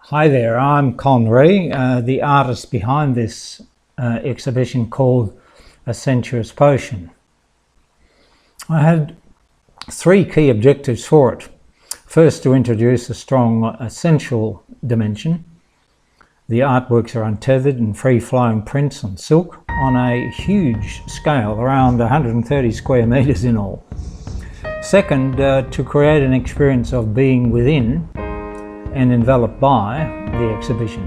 Hi there, I'm Con Rhee, the artist behind this exhibition called A Sensuous Potion. I had three key objectives for it. First, to introduce a strong sensual dimension. The artworks are untethered and free-flowing prints on silk on a huge scale, around 130 square metres in all. Second, to create an experience of being within and enveloped by the exhibition.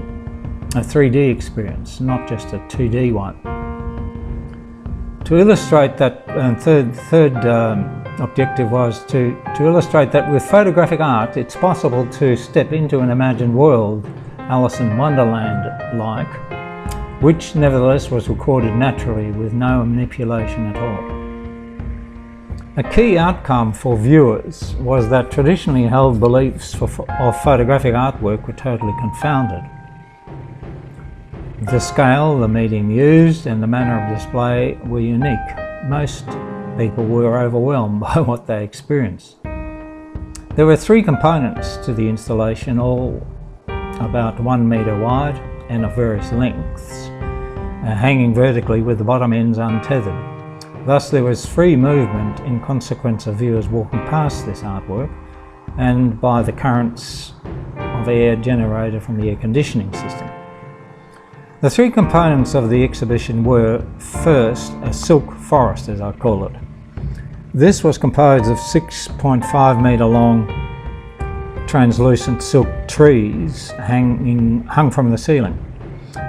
A 3D experience, not just a 2D one. To illustrate that, third objective was to illustrate that with photographic art it's possible to step into an imagined world, Alice in Wonderland-like, which nevertheless was recorded naturally with no manipulation at all. A key outcome for viewers was that traditionally held beliefs of photographic artwork were totally confounded. The scale, the medium used, and the manner of display were unique. Most people were overwhelmed by what they experienced. There were three components to the installation, all about 1 metre wide and of various lengths, hanging vertically with the bottom ends untethered. Thus there was free movement in consequence of viewers walking past this artwork and by the currents of air generated from the air conditioning system. The three components of the exhibition were, first, a silk forest, as I call it. This was composed of 6.5 metre long translucent silk trees hung from the ceiling.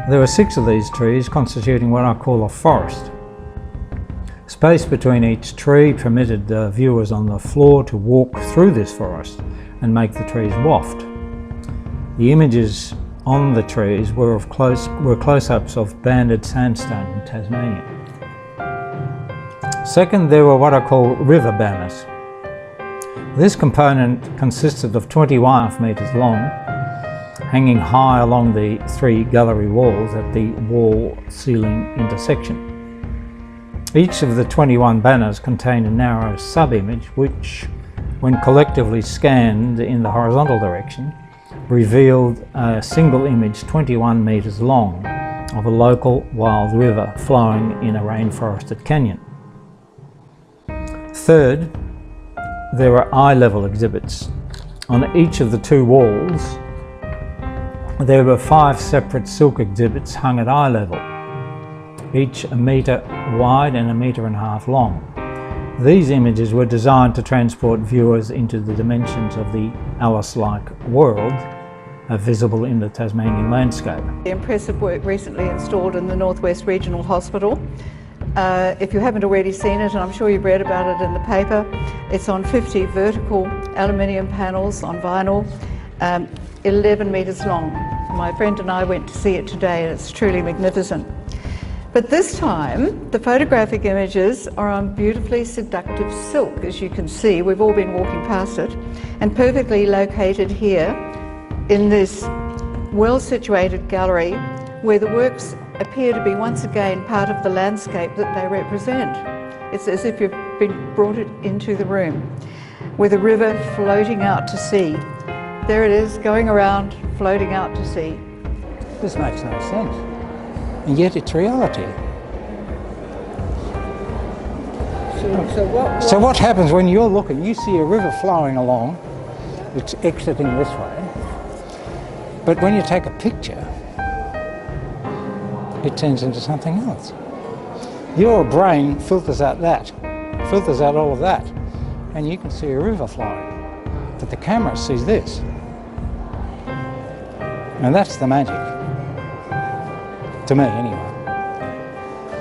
There were 6 of these trees constituting what I call a forest. Space between each tree permitted viewers on the floor to walk through this forest and make the trees waft. The images on the trees were close-ups of banded sandstone in Tasmania. Second, there were what I call river banners. This component consisted of 21.5 metres long, hanging high along the 3 gallery walls at the wall-ceiling intersection. Each of the 21 banners contained a narrow sub-image which, when collectively scanned in the horizontal direction, revealed a single image 21 metres long of a local wild river flowing in a rainforested canyon. Third, there were eye-level exhibits. On each of the 2 walls, there were 5 separate silk exhibits hung at eye level, each 1 metre wide and 1.5 metres long. These images were designed to transport viewers into the dimensions of the Alice-like world visible in the Tasmanian landscape. The impressive work recently installed in the Northwest Regional Hospital. If you haven't already seen it, and I'm sure you've read about it in the paper, it's on 50 vertical aluminium panels on vinyl, 11 metres long. My friend and I went to see it today and it's truly magnificent. But this time, the photographic images are on beautifully seductive silk, as you can see. We've all been walking past it, and perfectly located here in this well-situated gallery where the works appear to be once again part of the landscape that they represent. It's as if you've been brought into the room, with a river floating out to sea. There it is, going around, floating out to sea. This makes no sense. And yet it's reality. So what happens when you're looking, you see a river flowing along, it's exiting this way, but when you take a picture, it turns into something else. Your brain filters out all of that, and you can see a river flowing, but the camera sees this. And that's the magic. To me, anyway.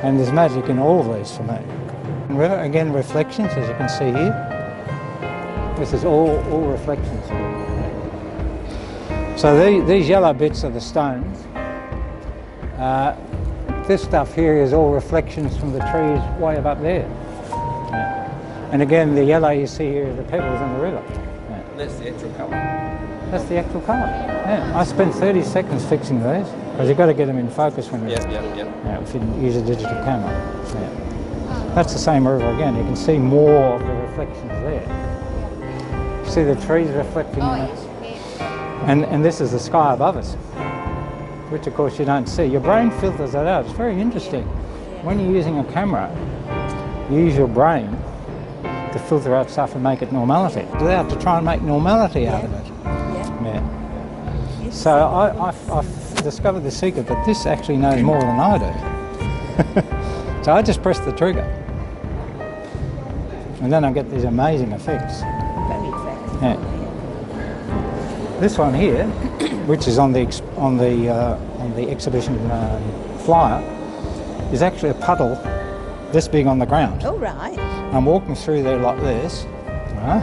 And there's magic in all of these for me. And again, reflections, as you can see here. This is all reflections. So these yellow bits are the stones. This stuff here is all reflections from the trees way up there. Yeah. And again, the yellow you see here are the pebbles in the river. Yeah. That's the actual colour. That's the actual colour. Yeah. I spent 30 seconds fixing those, because you've got to get them in focus when you if you use a digital camera. Yeah. That's the same river again. You can see more of the reflections there. See the trees reflecting in it. And this is the sky above us, which of course you don't see. Your brain filters that out. It's very interesting. When you're using a camera, you use your brain to filter out stuff and make it normality. Without to try and make normality out of it. Yeah. So I've discovered the secret that this actually knows more than I do. So I just press the trigger. And then I get these amazing effects. Very fast. Yeah. This one here, which is on the exhibition flyer, is actually a puddle this big on the ground. Oh, right. I'm walking through there like this, right?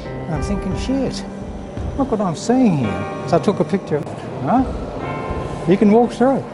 And I'm thinking, shit, look what I'm seeing here. So I took a picture of it, right? You can walk through it.